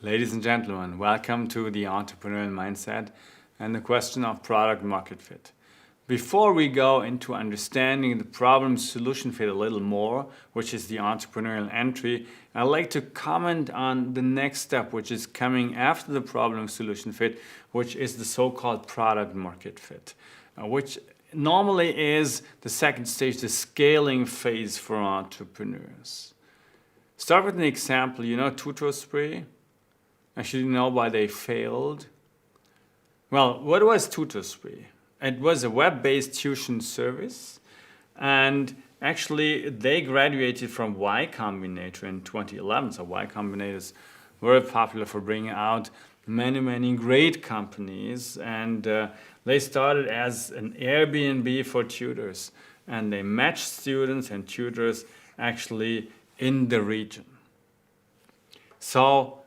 Ladies and gentlemen, welcome to the Entrepreneurial Mindset and the question of product market fit. Before we go into understanding the problem solution fit a little more, which is the entrepreneurial entry, I'd like to comment on the next step, which is coming after the problem solution fit, which is the so-called product market fit, which normally is the second stage, the scaling phase for entrepreneurs. Start with an example. You know Tutor Spray? Actually, you know why they failed? Well, what was TutorSpray? It was a web-based tuition service, and actually they graduated from Y Combinator in 2011. So Y Combinator is very popular for bringing out many great companies, and they started as an Airbnb for tutors, and they matched students and tutors actually in the region. So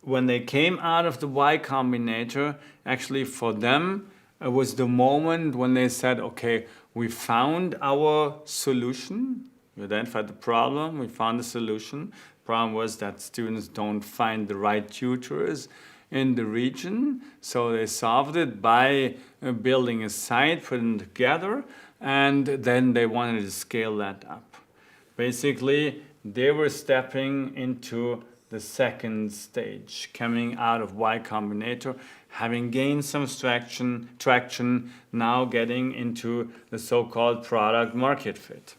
when they came out of the Y Combinator, actually for them, it was the moment when they said, okay, we found our solution. We identified the problem, we found the solution. The problem was that students don't find the right tutors in the region. So they solved it by building a site, putting it together, and then they wanted to scale that up. Basically, they were stepping into the second stage, coming out of Y Combinator, having gained some traction, now getting into the so-called product market fit.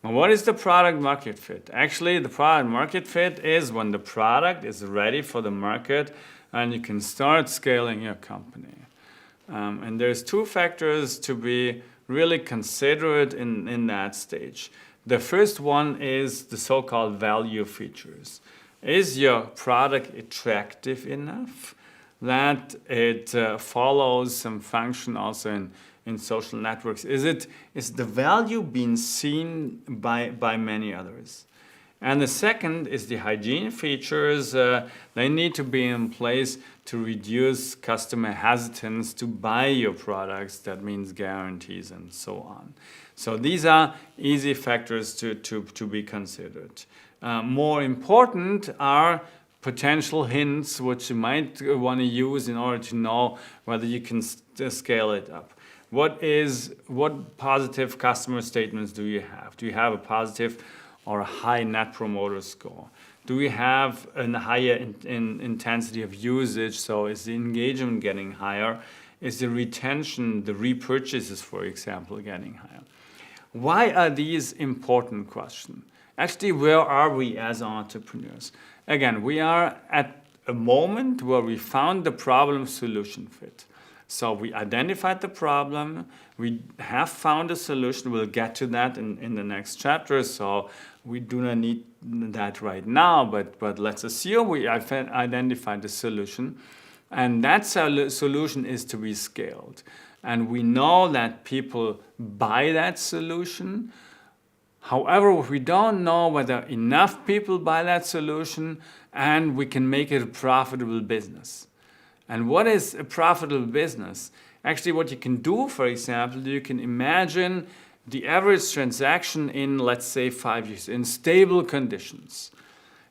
Now, what is the product market fit? Actually, the product market fit is when the product is ready for the market and you can start scaling your company. And there's two factors to be really considered in that stage. The first one is the so-called value features. Is your product attractive enough that it follows some function also in social networks? Is the value being seen by many others? And the second is the hygiene features. They need to be in place to reduce customer hesitance to buy your products. That means guarantees and so on. So these are easy factors to be considered. More important are potential hints which you might want to use in order to know whether you can scale it up. What positive customer statements do you have? Do you have a positive or a high net promoter score? Do we have a higher intensity of usage? So is the engagement getting higher? Is the retention, the repurchases, for example, getting higher? Why are these important questions? Actually, where are we as entrepreneurs? Again, we are at a moment where we found the problem solution fit. So we identified the problem, we have found a solution. We'll get to that in the next chapter, so we do not need that right now, but let's assume we identified the solution, and that solution is to be scaled. And we know that people buy that solution. However, we don't know whether enough people buy that solution and we can make it a profitable business. And what is a profitable business? Actually, what you can do, for example, you can imagine the average transaction in, let's say, 5 years, in stable conditions.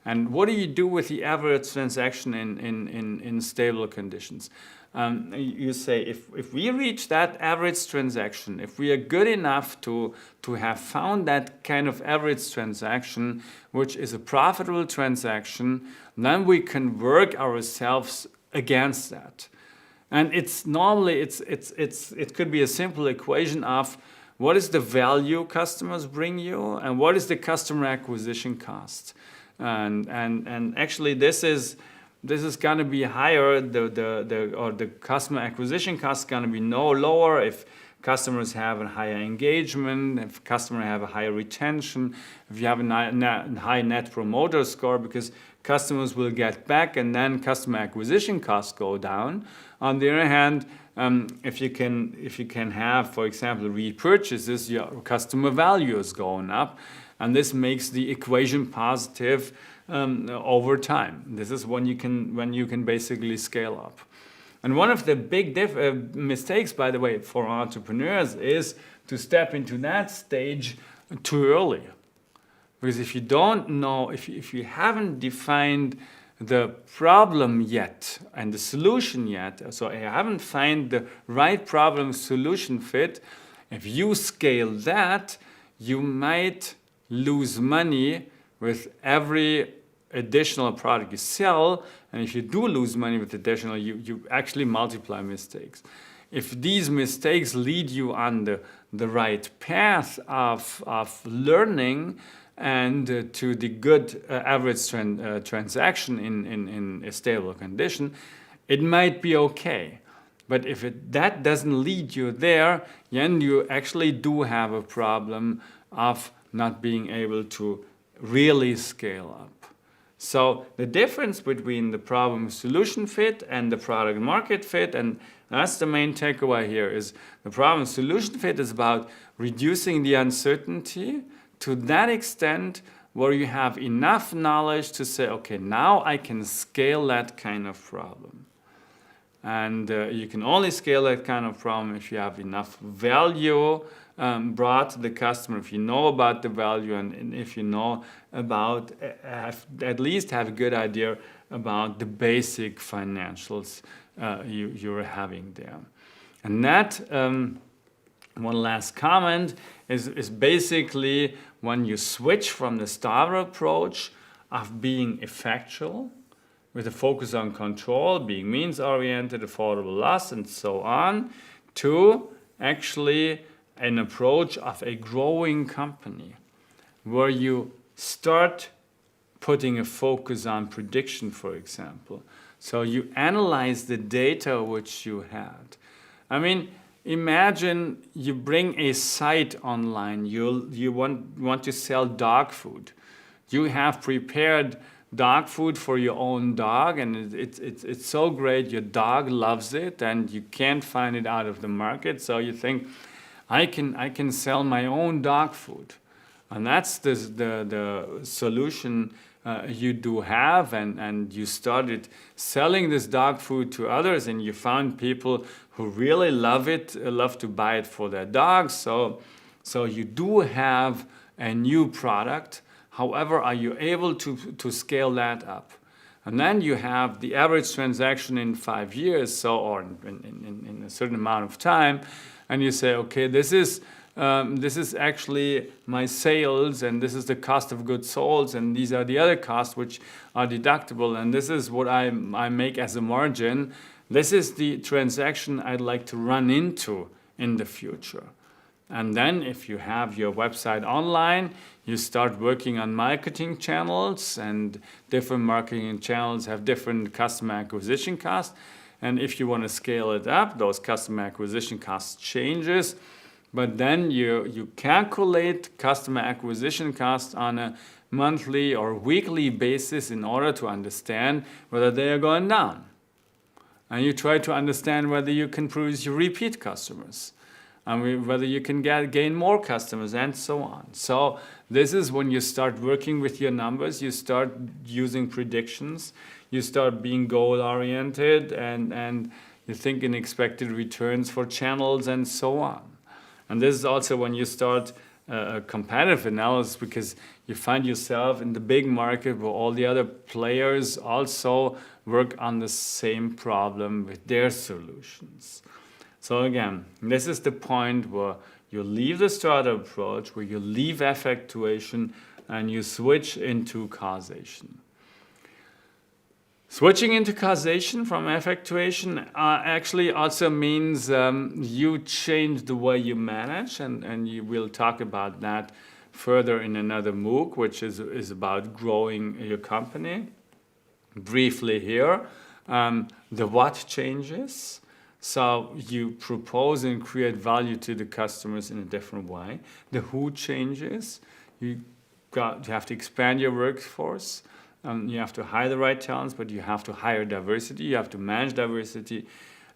And what do you do with the average transaction in stable conditions? You say, if we reach that average transaction, if we are good enough to have found that kind of average transaction, which is a profitable transaction, then we can work ourselves against that. And it could be a simple equation of what is the value customers bring you and what is the customer acquisition cost. And actually this is going to be higher. The customer acquisition cost is going to be no lower if customers have a higher engagement, if customers have a higher retention, if you have a high net promoter score, because customers will get back and then customer acquisition costs go down. On the other hand, if you can have, for example, repurchases, your customer value is going up, and this makes the equation positive over time. This is when you can basically scale up. And one of the big mistakes, by the way, for entrepreneurs is to step into that stage too early. Because if you don't know, if you haven't defined the problem yet and the solution yet, so I haven't found the right problem solution fit, if you scale that, you might lose money with every additional product you sell. And if you do lose money with additional, you actually multiply mistakes. If these mistakes lead you on the right path of learning and to the good average transaction in a stable condition, it might be okay. But if that doesn't lead you there, then you actually do have a problem of not being able to really scale up. So the difference between the problem solution fit and the product market fit, and that's the main takeaway here, is the problem solution fit is about reducing the uncertainty to that extent where you have enough knowledge to say, okay, now I can scale that kind of problem. And you can only scale that kind of problem if you have enough value brought to the customer, if you know about the value, and if you know about, at least have a good idea about the basic financials you're having there. And that, one last comment, is basically when you switch from the starter approach of being effectual, with a focus on control, being means-oriented, affordable loss, and so on, to actually an approach of a growing company, where you start putting a focus on prediction, for example. So you analyze the data which you had. I mean, imagine you bring a site online, you want to sell dog food. You have prepared dog food for your own dog, and it's so great, your dog loves it, and you can't find it out of the market, so you think, I can sell my own dog food. And that's the solution you do have, and you started selling this dog food to others, and you found people who really love it, love to buy it for their dogs, so you do have a new product. However, are you able to scale that up? And then you have the average transaction in 5 years, or in a certain amount of time, and you say, okay, this is actually my sales, and this is the cost of goods sold, and these are the other costs which are deductible, and this is what I make as a margin. This is the transaction I'd like to run into in the future. And then if you have your website online, you start working on marketing channels, and different marketing channels have different customer acquisition costs. And if you want to scale it up, those customer acquisition costs changes. But then you calculate customer acquisition costs on a monthly or weekly basis in order to understand whether they are going down. And you try to understand whether you can produce repeat customers, and whether you can gain more customers, and so on. So this is when you start working with your numbers, you start using predictions, you start being goal-oriented, and you think in expected returns for channels, and so on. And this is also when you start a competitive analysis, because you find yourself in the big market where all the other players also work on the same problem with their solutions. So again, this is the point where you leave the startup approach, where you leave effectuation, and you switch into causation. Switching into causation from effectuation actually also means you change the way you manage, and you will talk about that further in another MOOC, which is about growing your company. Briefly here, the what changes. So you propose and create value to the customers in a different way. The who changes. You have to expand your workforce. You have to hire the right talents, but you have to hire diversity. You have to manage diversity,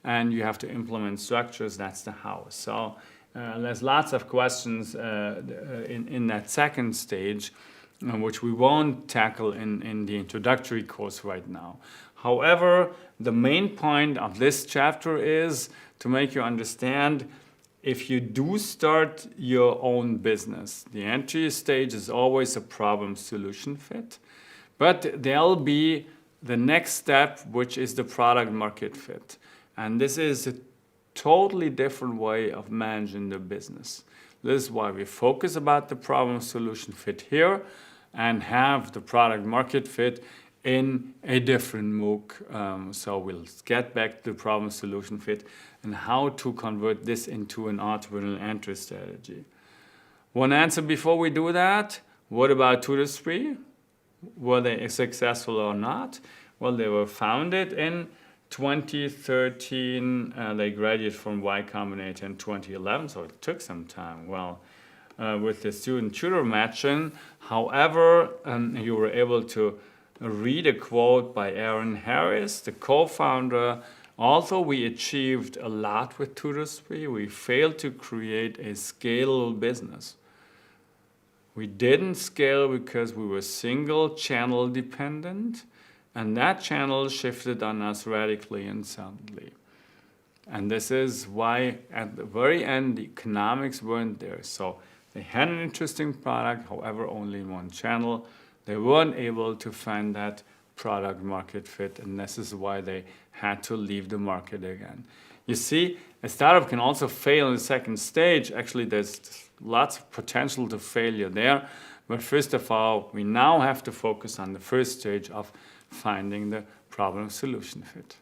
and you have to implement structures. That's the how. So there's lots of questions in that second stage, which we won't tackle in the introductory course right now. However, the main point of this chapter is to make you understand, if you do start your own business, the entry stage is always a problem-solution fit. But there'll be the next step, which is the product market fit. And this is a totally different way of managing the business. This is why we focus about the problem solution fit here and have the product market fit in a different MOOC. So we'll get back to the problem solution fit and how to convert this into an entrepreneurial entry strategy. One answer before we do that: what about Tutor 3? Were they successful or not? Well, they were founded in 2013. They graduated from Y Combinator in 2011, so it took some time. Well, with the student-tutor matching, however, you were able to read a quote by Aaron Harris, the co-founder. Although we achieved a lot with Tutor 3, we failed to create a scalable business. We didn't scale because we were single channel dependent, and that channel shifted on us radically and suddenly. And this is why at the very end the economics weren't there. So they had an interesting product, however only in one channel. They weren't able to find that product market fit, and this is why they had to leave the market again. You see, a startup can also fail in the second stage. Actually, there's lots of potential to failure there. But first of all, we now have to focus on the first stage of finding the problem solution fit.